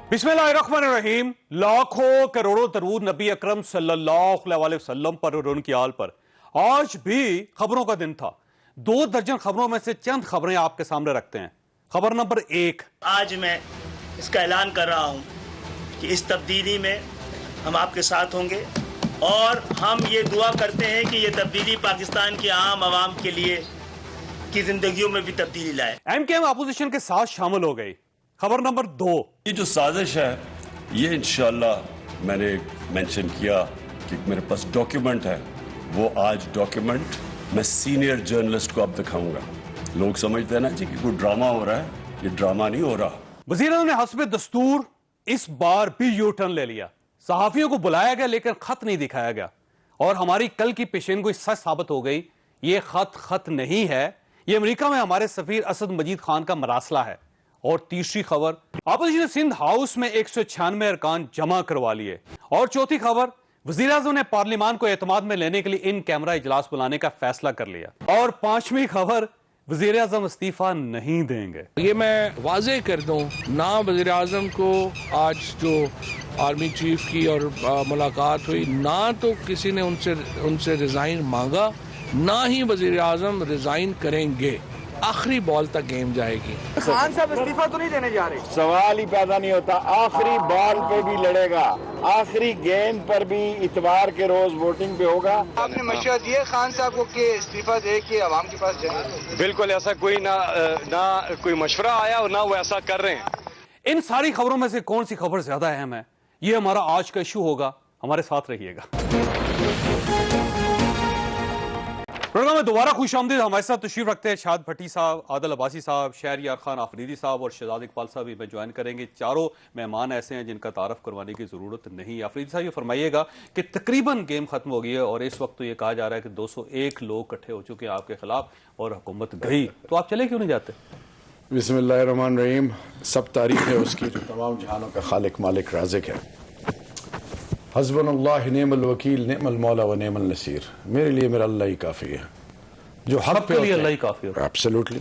बिस्मिल्लाहिर्रहमानिर्रहीम। लाखों करोड़ों दरूद नबी अकरम सल्लल्लाहु अलैहि वसल्लम पर और उनकी आल पर। आज भी खबरों का दिन था। 2 दर्जन खबरों में से चंद खबरें आपके सामने रखते हैं। खबर नंबर 1, आज मैं इसका ऐलान कर रहा हूं कि इस तब्दीली में हम आपके साथ होंगे और हम ये दुआ करते हैं कि ये तब्दीली पाकिस्तान की आम आवाम के लिए की जिंदगियों में भी तब्दीली लाए। एमकेएम अपोजिशन के साथ शामिल हो गई। खबर नंबर 2, ये जो साजिश है ये इंशाल्लाह मैंने मेंशन किया कि मेरे पास डॉक्यूमेंट है, वो आज डॉक्यूमेंट मैं सीनियर जर्नलिस्ट को अब दिखाऊंगा। लोग समझते हैं ना जी कि कोई ड्रामा हो रहा है, ये ड्रामा नहीं हो रहा। वज़ीर-ए-आज़म ने हस्ब दस्तूर इस बार भी यू टर्न ले लिया। सहाफियों को बुलाया गया लेकिन खत नहीं दिखाया गया और हमारी कल की पेशेनगोई सच साबित हो गई। ये खत नहीं है, ये अमेरिका में हमारे सफीर असद मजीद खान का मरासला है। और तीसरी खबर, अपोजिशन ने सिंध हाउस में 196 अरकान जमा करवा लिए। और चौथी खबर, वज़ीर-ए-आज़म ने पार्लियामान को एतमाद में लेने के लिए इन कैमरा इजलास बुलाने का फैसला कर लिया। और पांचवी खबर, वज़ीर-ए-आज़म इस्तीफा नहीं देंगे। ये मैं वाजे कर दूं, ना वज़ीर आज़म को आज जो आर्मी चीफ की और मुलाकात हुई, ना तो किसी ने उनसे रिजाइन मांगा, ना ही वज़ीर आज़म रिजाइन करेंगे। आखिरी बॉल तक गेम जाएगी। खान साहब इस्तीफा तो नहीं देने जा रहे? सवाल ही पैदा नहीं होता। आखिरी बॉल पे भी लड़ेगा, आखिरी गेंद पर भी इतवार के रोज वोटिंग पे होगा। आपने मशवरा दिया खान साहब को कि इस्तीफा दे के आवाम के पास जाए? बिल्कुल ऐसा कोई ना कोई मशवरा आया और ना वो ऐसा कर रहे हैं। इन सारी खबरों में से कौन सी खबर ज्यादा अहम है, ये हमारा आज का इशू होगा। हमारे साथ रहिएगा। प्रोग्राम में दोबारा खुशामदीद। हमारे साथ तशरीफ रखते हैं शाद भट्टी साहब, आदिल अब्बासी साहब, शहरयार खान आफरीदी साहब और शहजाद इकबाल साहब भी ज्वाइन करेंगे। चारों मेहमान ऐसे हैं जिनका तारफ करवाने की जरूरत नहीं। आफरीदी साहब ये फरमाइएगा कि तकरीबन गेम खत्म हो गई है और इस वक्त तो ये कहा जा रहा है कि 201 लोग इकट्ठे हो चुके हैं आपके खिलाफ और हुकूमत गई, तो आप चले क्यों नहीं जाते? बिस्मिल्लाहिर्रहमानिर्रहीम। सब तारीफ है उसकी जो तमाम जहानों का खालिक मालिक राज़िक है। हस्बुनल्लाह निअमल वकील निअमल मौला व निअमल नसीर। मेरे लिए मेरा अल्लाह ही काफ़ी है। जो हक पे लिए अल्लाह ही काफ़ी है। एब्सोल्युटली।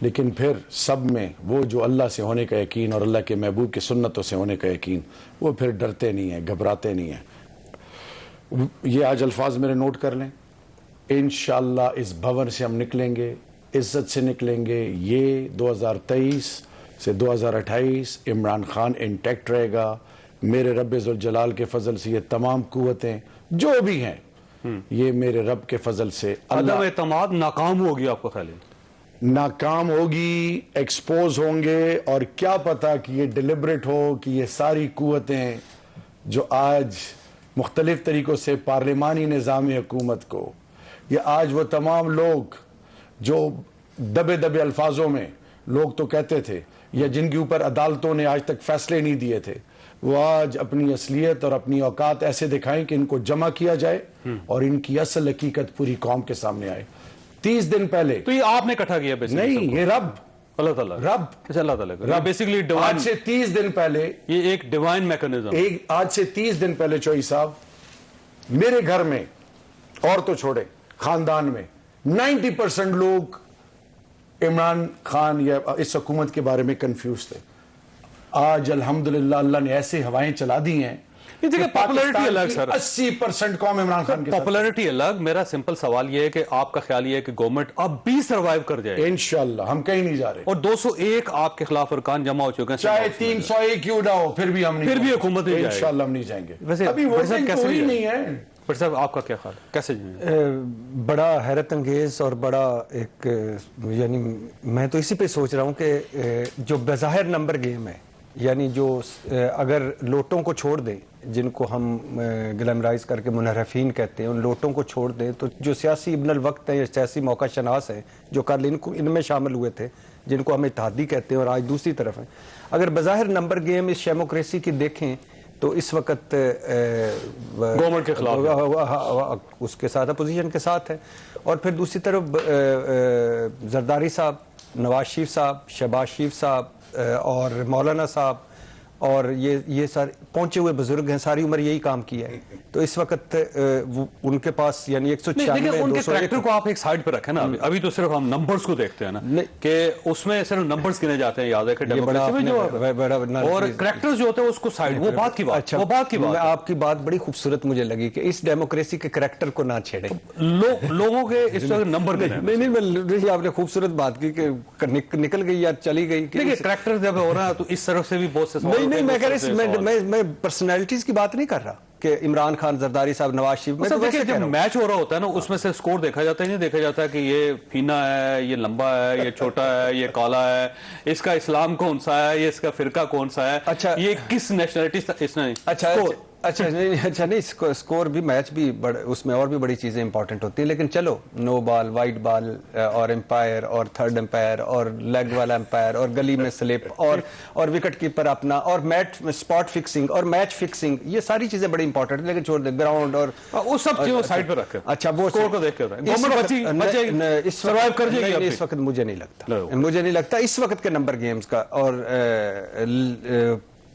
लेकिन फिर सब में वो जो अल्लाह से होने का यकीन और अल्लाह के महबूब की सुन्नतों से होने का यकीन, वो फिर डरते नहीं है, घबराते नहीं है। ये आज अल्फाज मेरे नोट कर लें। इंशाअल्लाह इस भवन से हम निकलेंगे, इज्जत से निकलेंगे। ये 2023 से 2028 इमरान खान इंटैक्ट रहेगा। मेरे रब ज़ुल जलाल के फजल से ये तमाम कुव्वतें जो भी हैं, ये मेरे रब के फजल से अदम एतमाद नाकाम होगी। आपको ख्याल है नाकाम होगी, एक्सपोज होंगे। और क्या पता कि ये डिलिबरेट हो कि ये सारी कुव्वतें जो आज मुख्तलिफ तरीक़ों से पार्लिमानी निज़ाम हुकूमत को, या आज वो तमाम लोग जो दबे दबे अल्फाजों में लोग तो कहते थे या जिनके ऊपर अदालतों ने आज तक फैसले नहीं दिए थे, वो आज अपनी असलियत और अपनी औकात ऐसे दिखाएं कि इनको जमा किया जाए और इनकी असल हकीकत पूरी कौम के सामने आए। 30 दिन पहले तो ये आपने इकट्ठा किया? नहीं, ये रब अल्लाह ताला, रब अल्लाह ताला बेसिकली आज से 30 दिन पहले, ये एक डिवाइन मैकेनिज्म। आज से 30 दिन पहले चौई साहब, मेरे घर में और तो छोड़े खानदान में 90% लोग इमरान खान या इस हुकूमत के बारे में कंफ्यूज थे। आज अल्हम्दुलिल्लाह अल्लाह ने ऐसे हवाएं चला दी हैं। पॉपुलैरिटी अलग सर, 80% कौम इमरान खान की पॉपुलैरिटी अलग। मेरा सिंपल सवाल यह है कि आपका ख्याल यह है कि गवर्नमेंट अब भी सर्वाइव कर जाए? इंशाल्लाह, हम कहीं नहीं जा रहे। और 201 आपके खिलाफ अरकान जमा हो चुके हैं, चाहे 301 क्यों ना हो, फिर भी हम नहीं, फिर भी हुकूमत इंशाल्लाह हम नहीं जाएंगे। वैसे अभी वोटिंग कैसे नहीं है? पर साहब आपका क्या ख्याल, कैसे बड़ा हैरत अंगेज और बड़ा एक, यानी मैं तो इसी पे सोच रहा हूँ कि जो बज़ाहिर नंबर गेम है, यानी जो अगर लोटों को छोड़ दें, जिनको हम ग्लैमराइज करके मुनहरफीन कहते हैं, उन लोटों को छोड़ दें, तो जो सियासी इब्नुल वक्त है या सियासी मौका शनास है जो कल इनमें शामिल हुए थे, जिनको हम इत्तेहादी कहते हैं और आज दूसरी तरफ हैं, अगर बज़ाहिर नंबर गेम इस डेमोक्रेसी की देखें तो इस वक्त गवर्नमेंट के खिलाफ, उसके साथ अपोजिशन के साथ है। और फिर दूसरी तरफ जरदारी साहब, नवाज शरीफ साहब, शहबाज शरीफ साहब और मौलाना साहब और ये सारे पहुंचे हुए बुजुर्ग हैं, सारी उम्र यही काम किया है। तो इस वक्त उनके पास यानी 196 उनके 201 कैरेक्टर को आप एक साइड पे रखें ना। अभी तो सिर्फ हम नंबर्स को देखते हैं ना कि उसमें सिर्फ नंबर्स गिने जाते हैं, याद है कि डेमोक्रेसी में जो और कैरेक्टर्स जो होते हैं उसको साइड, वो बात की बात। अच्छा, वो बात की बात। आपकी बात बड़ी खूबसूरत मुझे लगी कि इस डेमोक्रेसी के कैरेक्टर को ना छेड़े, लोगों के इस वक्त नंबर गिने। नहीं, आपने खूबसूरत बात की कि निकल गई या चली गई। देखिए कैरेक्टर जब हो रहा है तो इस तरफ से भी बहुत से नहीं, मैं कह रहा, मैं पर्सनैलिटीज की बात नहीं कर रहा कि इमरान खान, जरदारी साहब, नवाज शरीफ। मैं तो वैसे जब मैच हो रहा होता है ना, उसमें से स्कोर देखा जाता है, नहीं देखा जाता कि ये फीना है, ये लंबा है, ये छोटा है, ये काला है, इसका इस्लाम कौन सा है, ये इसका फिरका कौन सा है, अच्छा, ये किस नेशनलिटी इसने। अच्छा नहीं, स्कोर भी, मैच भी उसमें और भी बड़ी चीजें इंपॉर्टेंट होती हैं, लेकिन चलो, नो बॉल, वाइट बॉल और एम्पायर और थर्ड एम्पायर और लेग वाला एम्पायर और गली में स्लिप और विकेट कीपर अपना और मैच स्पॉट फिक्सिंग और मैच फिक्सिंग, ये सारी चीजें बड़ी इंपॉर्टेंट है, लेकिन छोड़ दे ग्राउंड और वो सब चीजों साइड पे रखें। अच्छा, वो स्कोर को देख के सर्वाइव कर जाएगी। इस वक्त मुझे नहीं लगता इस वक्त के नंबर गेम्स का। और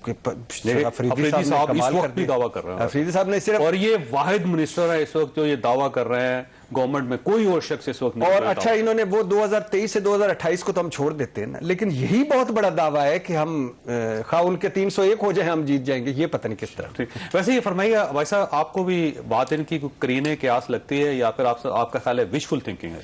अफरीदी साहब इस वक्त भी दावा कर रहे हैं, अफरीदी साहब ने सिर्फ, और ये वाहिद मिनिस्टर है इस वक्त जो ये दावा कर रहे हैं, गवर्नमेंट में कोई और शख्स इस वक्त नहीं। और अच्छा, इन्होंने वो 2023 से 2028 को तो हम छोड़ देते हैं ना, लेकिन यही बहुत बड़ा दावा है कि हम खा उनके 301 हो जाए हम जीत जाएंगे, ये पता नहीं किस तरह। वैसे ये फरमाइए भाई साहब, आपको भी बात इनकी करीने क्यास लगती है या फिर आपका ख्याल है विशफुल थिंकिंग है?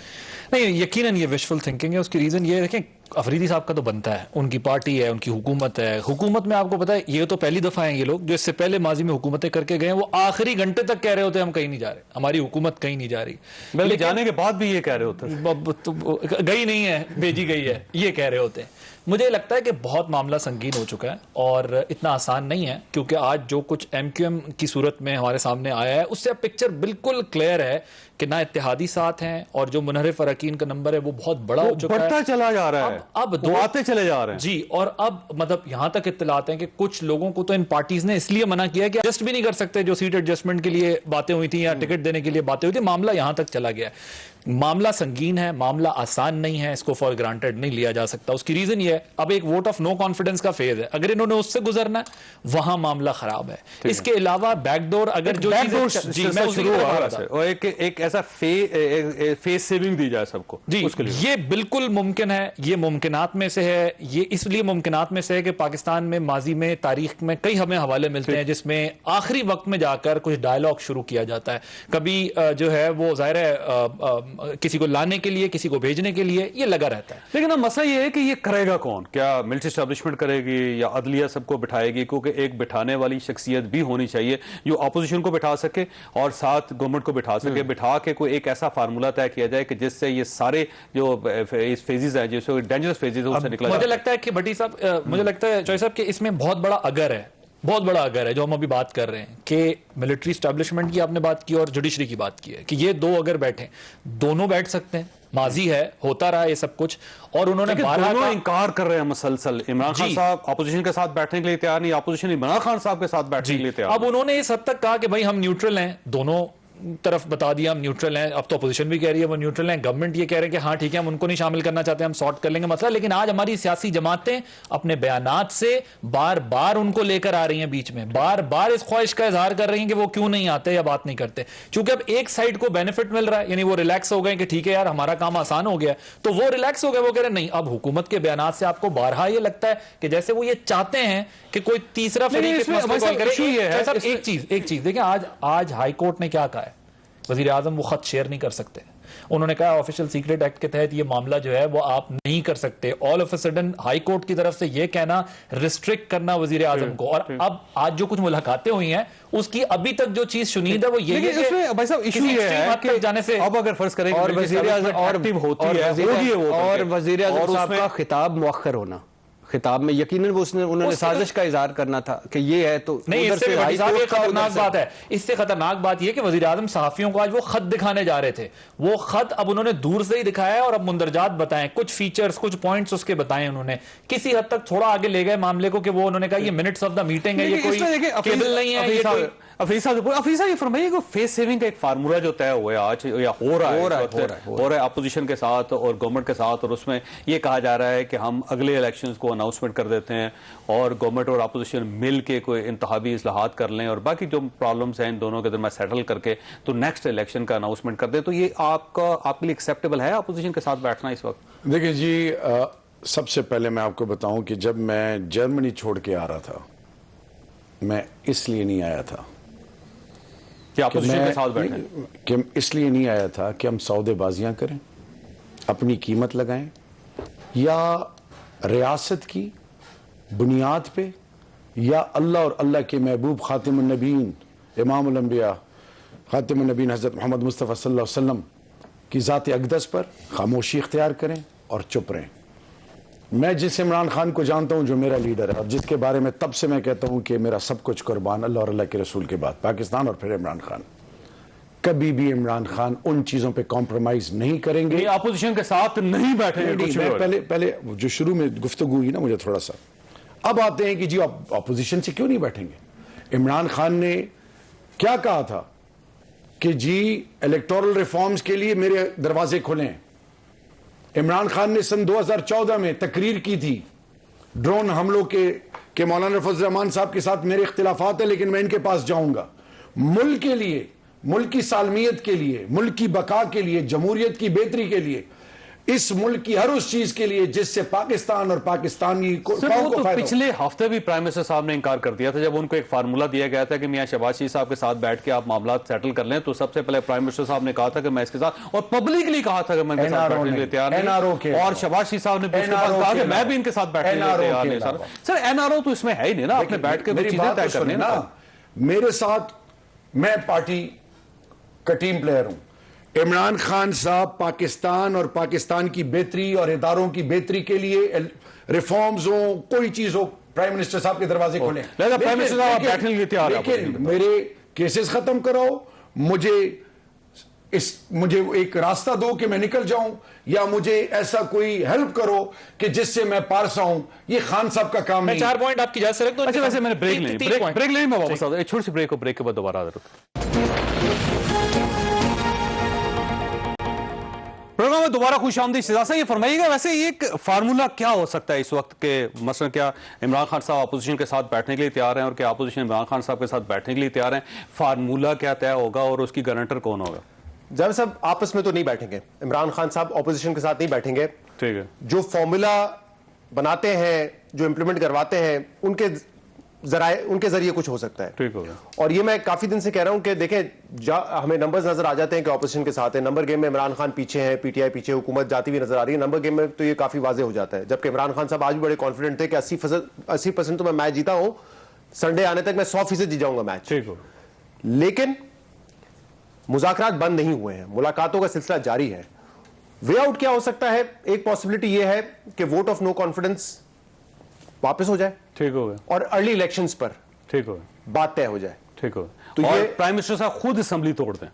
नहीं, यकीनन ये विशफुल थिंकिंग है। उसकी रीजन ये है, देखें अफरीदी साहब का तो बनता है, उनकी पार्टी है, उनकी हुकूमत है। हुकूमत में आपको पता है, ये तो पहली दफा है ये लोग जो इससे पहले माजी में हुकूमतें करके गए हैं, वो आखिरी घंटे तक कह रहे होते हैं हम कहीं नहीं जा रहे, हमारी हुकूमत कहीं नहीं जा रही, लेकिन जाने के बाद भी ये कह रहे होते हैं तो गई नहीं है, भेजी गई है, ये कह रहे होते हैं। मुझे लगता है कि बहुत मामला संगीन हो चुका है और इतना आसान नहीं है, क्योंकि आज जो कुछ MQM की सूरत में हमारे सामने आया है उससे अब पिक्चर बिल्कुल क्लियर है कि ना इत्तेहादी साथ हैं और जो मुनहरिफ अरकान का नंबर है वो बहुत बड़ा हो चुका है, बढ़ता चला जा रहा है, अब दो आते चले जा रहे हैं जी। और अब मतलब यहां तक इत्तलात हैं कि कुछ लोगों को तो इन पार्टीज ने इसलिए मना किया कि एडजस्ट भी नहीं कर सकते, जो सीट एडजस्टमेंट के लिए बातें हुई थी या टिकट देने के लिए बातें हुई थी, मामला यहां तक चला गया। मामला संगीन है, मामला आसान नहीं है, इसको फॉर ग्रांटेड नहीं लिया जा सकता। उसकी रीजन ये है, अब एक वोट ऑफ नो कॉन्फिडेंस का फेज है, अगर इन्होंने उससे गुजरना है वहां मामला खराब है। इसके अलावा बैकडोर, अगर जो एक ऐसा फेस सेविंग दी जाए सबको जी, उसके लिए ये बिल्कुल मुमकिन है, ये मुमकिनात में से है। ये इसलिए मुमकिनात में से है कि पाकिस्तान में माजी में तारीख में कई हमें हवाले मिलते हैं जिसमें आखिरी वक्त में जाकर कुछ डायलॉग शुरू किया जाता है। कभी जो है वो जाहिर है किसी को लाने के लिए, किसी को भेजने के लिए ये लगा रहता है। लेकिन अब मसला ये है कि ये करेगा कौन? क्या मिलिट्री एस्टैब्लिशमेंट करेगी या अदलिया सबको बिठाएगी? क्योंकि एक बिठाने वाली शख्सियत भी होनी चाहिए जो अपोजिशन को बिठा सके और साथ गवर्नमेंट को बिठा सके, बिठा के कोई एक ऐसा फार्मूला तय किया जाए कि जिससे ये सारे जो फेजेस हैं, जो डेंजरस फेजेस है, उससे निकला। मुझे लगता है कि भट्टी साहब, मुझे लगता है चौधरी साहब कि इसमें बहुत बड़ा अगर है, बहुत बड़ा अगर है जो हम अभी बात कर रहे हैं कि मिलिट्री एस्टैब्लिशमेंट की आपने बात की और जुडिशरी की बात की है कि ये दो अगर बैठे, दोनों बैठ सकते हैं, माजी है, होता रहा ये सब कुछ, और उन्होंने दोनों इनकार कर रहे हैं मसलसल। इमरान खान साहब अपोजिशन के साथ बैठने के लिए तैयार नहीं, अपोजिशन इमरान खान साहब के साथ बैठने के लिए तैयार। अब उन्होंने इस हद तक कहा कि भाई हम न्यूट्रल हैं, दोनों तरफ बता दिया हम न्यूट्रल हैं। अब तो अपोजिशन भी कह रही है वो न्यूट्रल हैं, गवर्नमेंट ये कह रहे हैं कि हाँ ठीक है हम उनको नहीं शामिल करना चाहते, हम सॉर्ट कर लेंगे मसला। लेकिन आज हमारी सियासी जमातें अपने बयानात से बार बार उनको लेकर आ रही हैं बीच में, बार बार इस ख्वाहिश का इजहार कर रही हैं कि वो क्यों नहीं आते या बात नहीं करते। क्योंकि अब एक साइड को बेनिफिट मिल रहा है, यानी वो रिलैक्स हो गए कि ठीक है यार हमारा काम आसान हो गया, तो वो रिलैक्स हो गए, वो कह रहे नहीं। अब हुकूमत के बयानात से आपको बारहा ये लगता है कि जैसे वो ये चाहते हैं कि कोई तीसरा फरीक एक चीज देखिए, आज हाई कोर्ट ने क्या कहा है, वजीर आजम वो खत शेयर नहीं कर सकते। उन्होंने कहा ऑफिशियल सीक्रेट एक्ट के तहत ये मामला जो है वो आप नहीं कर सकते। All of a sudden high court की तरफ से ये कहना, रिस्ट्रिक्ट करना वजीर आजम को। और अब आज जो कुछ मुलाकातें हुई हैं उसकी अभी तक जो चीज सुनीद है वो ये है कि भाई साहब इशू ये है कि जाने से अब अगर फर्ज करें और वजीर आजम एक्टिव होती है और वजीर आजम साहब का खिताब मुअख्खर होना, खिताब में यकीनन वो उन्होंने साजिश का इजहार करना था कि ये है, तो नहीं, इससे खतरनाक बात है। इससे खतरनाक बात यह कि वजीर आजम सहाफियों को आज वो खत दिखाने जा रहे थे, वो खत अब उन्होंने दूर से ही दिखाया और अब मुंदरजात बताएं, कुछ फीचर्स, कुछ पॉइंट्स उसके बताएं। उन्होंने किसी हद तक थोड़ा आगे ले गए मामले को कि वो उन्होंने कहा ये मिनट्स ऑफ द मीटिंग है, ये कोई केबल नहीं है। अफीसा ये फरमाइए कि फेस सेविंग का एक फार्मूला जो तय हुआ है आज या हो रहा है अपोजिशन के साथ और गवर्नमेंट के साथ, और उसमें ये कहा जा रहा है कि हम अगले इलेक्शंस को अनाउंसमेंट कर देते हैं और गवर्नमेंट और अपोजिशन मिल के कोई इंतहाबी इस्लाहात कर लें और बाकी जो प्रॉब्लम्स हैं इन दोनों के दरमियान सेटल करके तो नेक्स्ट इलेक्शन का अनाउंसमेंट कर दें, तो ये आपके लिए एक्सेप्टेबल है अपोजिशन के साथ बैठना इस वक्त? देखिए जी, सबसे पहले मैं आपको बताऊं कि जब मैं जर्मनी छोड़ के आ रहा था, मैं इसलिए नहीं आया था कि अपोजिशन के साथ बैठें, कि इसलिए नहीं आया था कि हम सौदेबाजियां करें, अपनी कीमत लगाएं, या रियासत की बुनियाद पे, या अल्लाह और अल्लाह के महबूब खातिमुन नबीन इमामुल अंबिया खातिमुन नबीन हज़रत मोहम्मद मुस्तफ़ा सल्लल्लाहु अलैहि वसल्लम की ज़ात अक़दस पर खामोशी इख्तियार करें और चुप रहें। मैं जिस इमरान खान को जानता हूं, जो मेरा लीडर है और जिसके बारे में तब से मैं कहता हूं कि मेरा सब कुछ कुर्बान अल्लाह और अल्लाह के रसूल के बाद पाकिस्तान और फिर इमरान खान, कभी भी इमरान खान उन चीजों पे कॉम्प्रोमाइज नहीं करेंगे, अपोजिशन के साथ नहीं बैठेंगे। मैं पहले जो शुरू में गुफ्तगू हुई ना, मुझे थोड़ा सा अब आते हैं कि जी अपोजिशन से क्यों नहीं बैठेंगे। इमरान खान ने क्या कहा था कि जी इलेक्टोरल रिफॉर्म्स के लिए मेरे दरवाजे खुले हैं। इमरान खान ने सन 2014 में तकरीर की थी ड्रोन हमलों के मौलाना फजल रहमान साहब के साथ मेरे इख्तिलाफात है लेकिन मैं इनके पास जाऊंगा, मुल्क के लिए, मुल्क की सालमियत के लिए, मुल्क की बका के लिए, जमहूरियत की बेहतरी के लिए, इस मुल्क की हर उस चीज के लिए जिससे पाकिस्तान और पाकिस्तानी को तो पिछले हफ्ते भी प्राइम मिनिस्टर साहब ने इनकार कर दिया था जब उनको एक फार्मूला दिया गया था कि मियां शहबाज शरीफ साहब के साथ बैठ के आप मामला सेटल कर लें, तो सबसे पहले प्राइम मिनिस्टर साहब ने कहा था कि मैं इसके साथ, और पब्लिकली कहा था कि मैं इनके साथ बैठने के लिए तैयार नहीं, और शहबाज शरीफ साहब ने कहा कि मैं भी इनके साथ बैठने के लिए तैयार नहीं। सर एनआरओ तो इसमें है ही नहीं ना, आपने बैठ के चीजें तय करनी ना। मेरे साथ, मैं पार्टी का टीम प्लेयर हूं। इमरान खान साहब पाकिस्तान और पाकिस्तान की बेहतरी और इदारों की बेहतरी के लिए रिफॉर्म्स हो, कोई चीज हो, प्राइम मिनिस्टर साहब के दरवाजे खोलें। प्राइम मिनिस्टर साहब बैठने के लिए तैयार हैं, लेकिन मेरे केसेस खत्म कराओ, मुझे एक रास्ता दो कि मैं निकल जाऊं, या मुझे ऐसा कोई हेल्प करो कि जिससे मैं पार आऊं। ये खान साहब का काम नहीं। 4 पॉइंट आपकी इजाजत से रख दो। अच्छा, वैसे मैंने ब्रेक लेनी, मैं वापस आता हूं, एक छोटी सी ब्रेक के बाद दोबारा आ प्रोग्राम में दोबारा खुशामदीद। सिजा साहब ये फरमाइएगा, वैसे एक फार्मूला क्या हो सकता है इस वक्त के, मसलन क्या इमरान खान साहब अपोजिशन के साथ बैठने के लिए तैयार हैं और क्या अपोजिशन इमरान खान साहब के साथ बैठने के लिए तैयार हैं? फार्मूला क्या तय होगा और उसकी गारंटर कौन होगा? जब सब आपस में तो नहीं बैठेंगे, इमरान खान साहब ऑपोजिशन के साथ नहीं बैठेंगे, ठीक है, जो फॉर्मूला बनाते हैं, जो इंप्लीमेंट करवाते हैं, उनके जरिए कुछ हो सकता है। ठीक होगा। और ये मैं काफी दिन से कह रहा हूं कि देखें, हमें नंबर्स नजर आ जाते हैं कि ऑपोजिशन के साथ है, नंबर गेम में इमरान खान पीछे है, पीटीआई पीछे, हुकूमत जाती हुई नजर आ रही है, नंबर गेम में तो ये काफी वाजे हो जाता है। जबकि इमरान खान साहब आज भी बड़े कॉन्फिडेंट थे कि 80% तो मैं मैच जीता हूं, संडे आने तक मैं 100% जीत जाऊंगा मैच। ठीक हो। लेकिन मुज़ाकरात बंद नहीं हुए हैं, मुलाकातों का सिलसिला जारी है। वे आउट क्या हो सकता है? एक पॉसिबिलिटी यह है कि वोट ऑफ नो कॉन्फिडेंस वापस हो जाए, ठीक हो गया, और अर्ली इलेक्शंस पर ठीक हो बात तय हो जाए, ठीक हो। तो और ये प्राइम मिनिस्टर साहब खुद असेंबली तोड़ दें?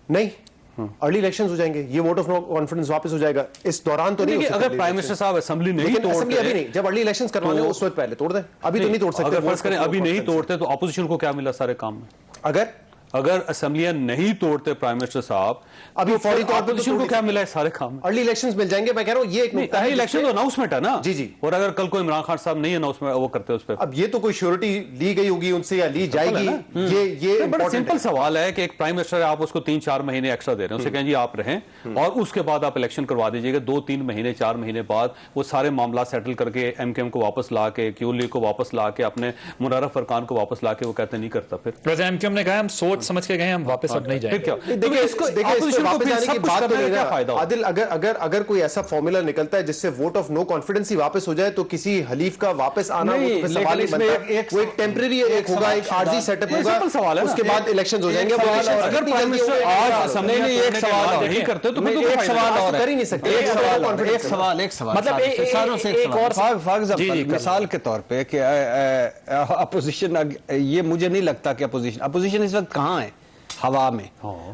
नहीं, अर्ली इलेक्शंस हो जाएंगे, ये वोट ऑफ नो कॉन्फिडेंस वापस हो जाएगा। इस दौरान तो नहीं। अगर प्राइम मिनिस्टर साहब असेंबली नहीं तोड़ते, अभी नहीं, जब अर्ली इलेक्शंस करवाने उस वक्त पहले तोड़ दें, अभी तो नहीं तोड़ सकते। अगर फर्ज करें अभी नहीं तोड़ते तो अपोजिशन को क्या मिला सारे काम में? अगर असेंबलियां नहीं तोड़ते प्राइम मिनिस्टर साहब, अभी फौरी तौर पर अपोजिशन को क्या मिला है सारे काम में? अर्ली इलेक्शंस मिल जाएंगे। मैं कह रहा हूं ये एक नुकता है, इलेक्शन तो अनाउंसमेंट है ना। जी जी। और अगर कल को इमरान खान साहब नहीं अनाउंसमेंट वो करते उस पर, अब ये तो कोई श्योरिटी ली गई होगी उनसे या ली जाएगी, ये बड़ा सिंपल सवाल है कि एक प्राइम मिनिस्टर आप उसको 3-4 महीने एक्स्ट्रा दे रहे हैं, उसे कहें जी आप रहें और उसके बाद आप इलेक्शन करवा दीजिएगा। 2-3 महीने 4 महीने बाद वो सारे मामला सेटल करके एमकेएम को वापस ला के, क्यू लीग को वापस ला के, अपने मुनर्रफ फरकान को वापस ला के, वो कहते नहीं करता। फिर एमकेएम ने कहा हम सोच समझ के गए, हम वापस अब नहीं जाएंगे। देखिए इसको वापस आने की बात तो नहीं है आदिल। अगर कोई ऐसा फॉर्मूला निकलता है जिससे वोट ऑफ नो कॉन्फिडेंस ही वापस हो जाए, तो किसी हलीफ का वापस आना वो तो सवाल नहीं बनता। वो एक टेम्परेरी होगा, एक आर्जी सेटअप होगा, उसके बाद इलेक्शंस हो जाएंगे। अगर प्राइम मिनिस्टर आज असेंबली में एक सवाल नहीं करते तो एक सवाल और कर ही नहीं सकते। एक सवाल मतलब एक और मिसाल के तौर पे कि अपोजिशन, ये मुझे नहीं लगता कि अपोजिशन इस वक्त कहां है, हवा में।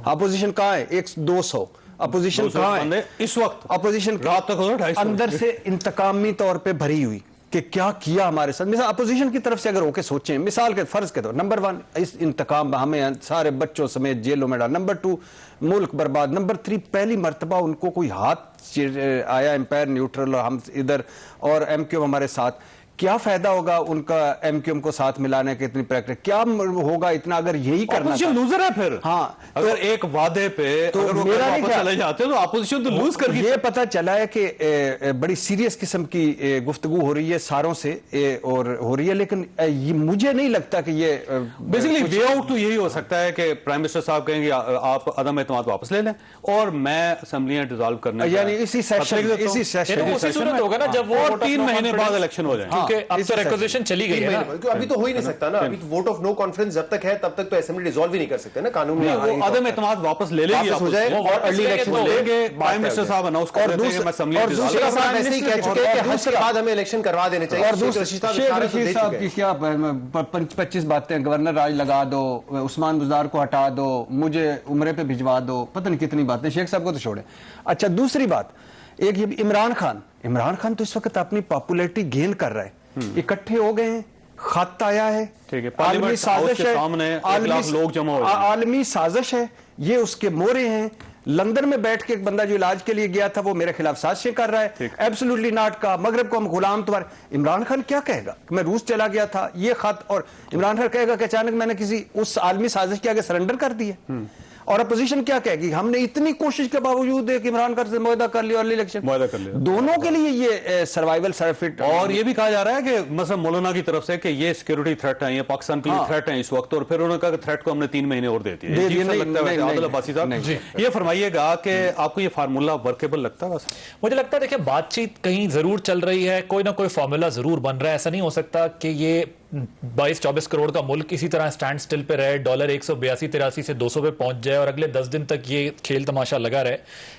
अपोजिशन कहां है? 100-200 अपोजिशन कहां है इस वक्त? अपोजिशन रात तक अंदर से इंतकामी तौर पे भरी हुई कि क्या किया हमारे साथ। मिसाल अपोजिशन की तरफ से अगर होके सोचें, मिसाल के फर्ज के तौर, नंबर 1 इस इंतकाम हमें सारे बच्चों समेत जेलों में डाल, नंबर 2 मुल्क बर्बाद, नंबर 3 पहली मर्तबा उनको कोई हाथ आया एम्पायर न्यूट्रल और हम इधर और MQM हमारे साथ, क्या फायदा होगा उनका MQM को साथ मिलाने के, इतनी प्रैक्टिस क्या होगा इतना अगर यही करना अपोजिशन लूजर है फिर। हाँ, अगर एक वादे पे तो अगर वो मेरा नहीं वापस ख्याल- चले जाते हैं तो अपोजिशन तो लूज कर ये पता चला है कि बड़ी सीरियस किस्म की गुफ्तगू हो रही है सारों से और हो रही है, लेकिन ये मुझे नहीं लगता कि ये बेसिकली वे आउट तो यही हो सकता है कि प्राइम मिनिस्टर साहब कहेंगे आप अदम एतमाद वापस ले लें और मैं असेंबलियां डिसॉल्व करने यानी इसी सेशन उसी सूरत होगा ना जब वो और vote of 3 no महीने बाद confidence- इलेक्शन हो जाए। क्योंकि अब तो रिक्वेजिशन चली गई है ना। क्योंकि अभी तो हो ही नहीं सकता ना, अभी वोट ऑफ नो कॉन्फिडेंस जब तक है तब तक तो असेंबली डिसॉल्व ही नहीं कर सकते ना, कानून में वो अदम एतमाद वापस ले लेगी, वापस हो जाए वो और अर्ली इलेक्शन तो लेंगे। प्राइम मिनिस्टर साहब अनाउंस कर देते हैं कि मैं असेंबली डिसॉल्व दूसरा साहब ऐसे ही कह चुके हैं कि हज के बाद हमें इलेक्शन करवा देने चाहिए। और शेख रशीद साहब शेख इशारा तो रशीद दे साहब चुके की हैं। क्या 25 बातें, गवर्नर राज लगा दो, उस्मान बुज़दार को हटा दो, मुझे उम्रे पे भिजवा दो, पता नहीं कितनी बातें, शेख साहब को तो छोड़े। अच्छा दूसरी बात, एक ये इमरान खान तो इस वक्त अपनी पॉपुलैरिटी गेन कर रहा है, इकट्ठे हो गए हैं, खत आया है, ठीक है, आलमी पार्लियामेंट हाउस साजिश के है, सामने 1 लाख लोग जमा हो गए। आलमी साजिश है, ये उसके मोहरे हैं। लंदन में बैठ के एक बंदा जो इलाज के लिए गया था वो मेरे खिलाफ साजिशें कर रहा है, एब्सोल्युटली नॉट का, मगरब को हम गुलाम तुम्हारे। इमरान खान क्या कहेगा कि मैं रूस चला गया था, ये खत, और इमरान खान कहेगा कि अचानक मैंने किसी उस आलमी साजिश के आगे सरेंडर कर दिया। और अपोजिशन क्या कहेगी, हमने इतनी कोशिश के बावजूद एक इमरान खान से मुआहदा कर लिया और इलेक्शन मुआहदा कर लिया। दोनों के लिए ये सर्वाइवल सरफिट। और ये भी कहा जा रहा है कि मतलब मौलाना की तरफ से कि ये सिक्योरिटी थ्रेट है, ये पाकिस्तान के लिए थ्रेट है इस वक्त, और फिर उन्होंने कहा कि थ्रेट को हमने 3 महीने और दे दिए। नहीं, लगता है नहीं, आदिल अब्बासी साहब, नहीं। ये फरमाइएगा कि आपको ये फार्मूला वर्केबल लगता है? वैसे मुझे लगता है देखिए बातचीत कहीं जरूर चल रही है, कोई ना कोई फॉर्मूला जरूर बन रहा है। ऐसा नहीं हो सकता कि ये 22-24 करोड़ का मुल्क इसी तरह स्टैंड स्टिल पे रहे, डॉलर 182-83 से 200 पे पहुंच जाए और अगले 10 दिन तक ये खेल तमाशा लगा रहे।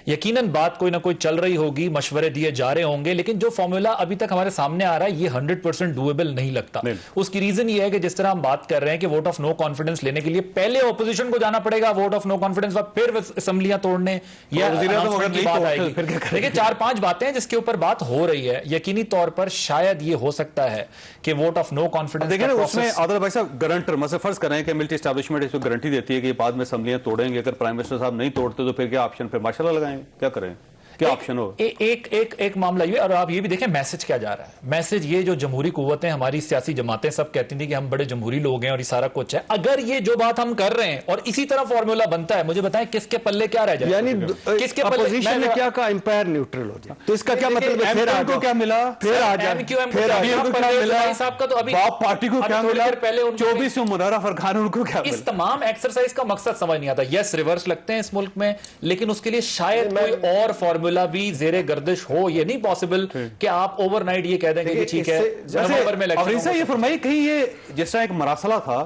यकीनन बात कोई ना कोई चल रही होगी, मशवरे दिए जा रहे होंगे, लेकिन जो फॉर्मूला अभी तक हमारे सामने आ रहा है ये 100% डूएबल नहीं लगता। उसकी रीजन ये है कि जिस तरह हम बात कर रहे हैं कि वोट ऑफ नो कॉन्फिडेंस लेने के लिए पहले ऑपोजिशन को जाना पड़ेगा वोट ऑफ नो कॉन्फिडेंस, फिर असेंबलियां तोड़ने या announcement की बात आएगी। देखिए 4-5 बातें हैं जिसके ऊपर बात हो रही है। यकीनी तौर पर शायद ये हो सकता है कि वोट ऑफ नो कॉन्फिडेंस देखिए ना, उसमें आदिल भाई साहब गारंटर मतलब फर्ज कर रहे हैं कि मिलिट्री एस्टैब्लिशमेंट इसको गारंटी देती है कि बाद में असेंबलियां तोड़ेंगे, अगर प्राइम मिनिस्टर साहब नहीं तोड़ते तो फिर क्या ऑप्शन, फिर मार्शल लगाएंगे, क्या करें, क्या ऑप्शन हो? एक मामला ये, और आप ये भी देखें मैसेज क्या जा रहा है। मैसेज ये जो जमहूरी कुव्वतें, हमारी सियासी जमातें सब कहती थी कि हम बड़े जमहूरी लोग हैं और ये सारा कुछ है, अगर ये जो बात हम कर रहे हैं और इसी तरह फॉर्मूला बनता है, मुझे बताएं किसके पल्ले क्या रह जाए? यानी किसके अपोजिशन ने क्या कहा, एम्पायर न्यूट्रल हो जाए, तो इसका क्या मतलब है? फिर को क्या मिला, फिर आ जाए, फिर आ जाए। साहब का तो अभी बाप पार्टी को क्या मिला, पहले 24 में मुनव्वर फरखान उनको क्या मिला? इस तमाम एक्सरसाइज का मकसद समझ नहीं आता। यस रिवर्स लगते हैं इस मुल्क में, लेकिन उसके लिए शायद कोई और फॉर्मूला भी जेरे गर्दिश हो। ये नहीं पॉसिबल कि आप ओवरनाइट ये कह देंगे कि ठीक है नवंबर में इलेक्शन। ये फरमाइए कहीं ये जिस तरह एक मरासला था,